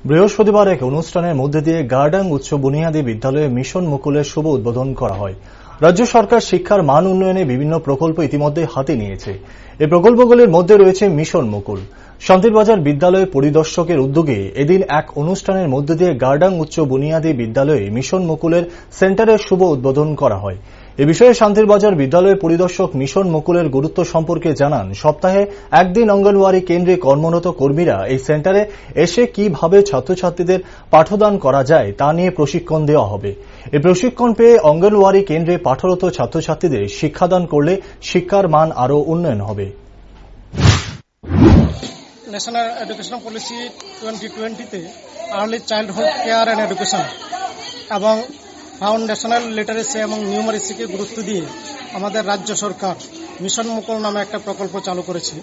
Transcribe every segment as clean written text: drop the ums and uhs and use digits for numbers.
বৃহস্পতিবার এক অনুষ্ঠানের মধ্যে দিয়ে গার্ডাং উচ্চ বুনিয়াদী বিদ্যালয়ে মিশন মুকুলের শুভ উদ্বোধন করা হয়। রাজ্য সরকার শিক্ষার মান উন্নয়নে বিভিন্ন প্রকল্প ইতিমধ্যে হাতে নিয়েছে। এই প্রকল্পগুলির মধ্যে রয়েছে মিশন মুকুল। শান্তিরবাজার বিদ্যালয় পরিদর্শকের উদ্যোগে এদিন এক অনুষ্ঠানের মধ্যে দিয়ে গার্ডাং উচ্চ বুনিয়াদী বিদ্যালয়ে মিশন মুকুলের সেন্টারের শুভ উদ্বোধন করা হয়। এ বিষয়ে শান্তিরবাজার বিদ্যালয় পরিদর্শক মিশন মুকুলের গুরুত্ব সম্পর্কে জানান, সপ্তাহে একদিন অঙ্গনওয়াড়ি কেন্দ্রে কর্মরত কর্মীরা এই সেন্টারে এসে কিভাবে ছাত্রছাত্রীদের পাঠদান করা যায় তা নিয়ে প্রশিক্ষণ দেওয়া হবে। এই প্রশিক্ষণ পেয়ে অঙ্গনওয়াড়ি কেন্দ্রে পাঠরত ছাত্রছাত্রীদের শিক্ষাদান করলে শিক্ষার মান আরও উন্নয়ন হবে। ন্যাশনাল এডুকেশন পলিসি 2020-তে early childhood care and education এবং ফাউন্ডেশনাল লিটারেসি এবং নিউমারেসিকে গুরুত্ব দিয়ে আমাদের রাজ্য সরকার মিশন মুকুল নামে একটা প্রকল্প চালু করেছে।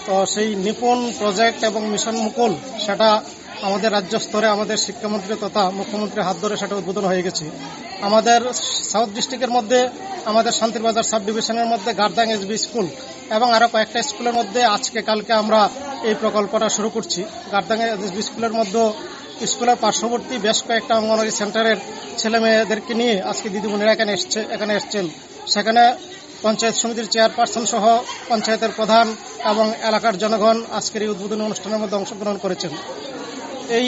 তো সেই নিপুণ প্রজেক্ট এবং মিশন মুকুল সেটা আমাদের রাজ্য স্তরে আমাদের শিক্ষামন্ত্রী তথা মুখ্যমন্ত্রীর হাত ধরে সেটা উদ্বোধন হয়ে গেছে। আমাদের সাউথ ডিস্ট্রিক্টের মধ্যে আমাদের শান্তিরবাজার সাব ডিভিশনের মধ্যে গার্দাং এসবি স্কুল এবং আরও কয়েকটা স্কুলের মধ্যে আজকে কালকে আমরা এই প্রকল্পটা শুরু করছি। গার্দাং এসবি স্কুলের মধ্যে স্কুলের পার্শ্ববর্তী বেশ কয়েকটা অঙ্গনওয়াড়ি সেন্টারের ছেলে মেয়েদেরকে নিয়ে আজকে দিদিমণিরা এখানে এসছেন। সেখানে পঞ্চায়েত সমিতির চেয়ারপারসন সহ পঞ্চায়েতের প্রধান এবং এলাকার জনগণ আজকের এই উদ্বোধনী অনুষ্ঠানের মধ্যে অংশগ্রহণ করেছেন। এই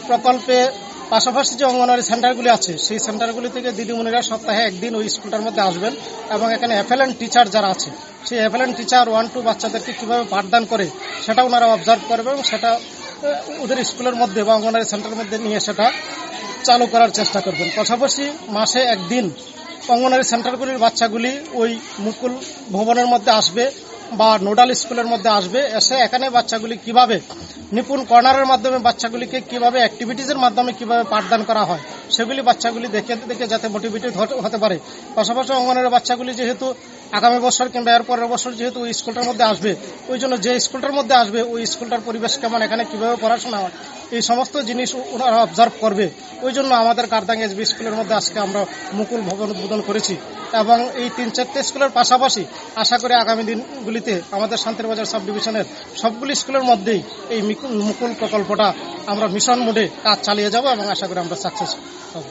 প্রকল্পে পাশাপাশি যে অঙ্গনওয়াড়ি সেন্টারগুলি আছে সেই সেন্টারগুলি থেকে দিদিমণিরা সপ্তাহে একদিন ওই স্কুলটার মধ্যে আসবেন এবং এখানে এফএলএন টিচার যারা আছে সেই এফএলএন টিচার 1-2 বাচ্চাদেরকে কীভাবে পাঠদান করে সেটা ওনারা অবজার্ভ করবে এবং সেটা ওদের স্কুলের মধ্যে বা অঙ্গনওয়াড়ি সেন্টারের মধ্যে নিয়ে সেটা চালু করার চেষ্টা করবেন। পাশাপাশি মাসে একদিন অঙ্গনওয়াড়ি সেন্টারগুলির বাচ্চাগুলি ওই মুকুল ভবনের মধ্যে আসবে বা নোডাল স্কুলের মধ্যে আসবে, এসে এখানে বাচ্চাগুলি কিভাবে নিপুণ কর্নারের মাধ্যমে বাচ্চাগুলিকে কিভাবে অ্যাক্টিভিটিজের মাধ্যমে কিভাবে পাঠদান করা হয় সেগুলি বাচ্চাগুলি দেখে দেখে যাতে মোটিভেটেড হতে পারে। পাশাপাশি অঙ্গনওয়াড়ি বাচ্চাগুলি যেহেতু আগামী বছর কিংবা এর পরের বছর যেহেতু ওই স্কুলটার মধ্যে আসবে, ওই জন্য যে স্কুলটার মধ্যে আসবে ওই স্কুলটার পরিবেশ কেমন, এখানে কিভাবে পড়াশোনা হয় এই সমস্ত জিনিস ওনারা অবজার্ভ করবে। ওই জন্য আমাদের গার্দাং এসবি স্কুলের মধ্যে আজকে আমরা মুকুল ভবন উদ্বোধন করেছি এবং এই 3-4টে স্কুলের পাশাপাশি আশা করি আগামী দিনগুলিতে আমাদের শান্তিরবাজার সাব ডিভিশনের সবগুলি স্কুলের মধ্যেই এই মুকুল প্রকল্পটা আমরা মিশন মোডে কাজ চালিয়ে যাব এবং আশা করি আমরা সাকসেস হব।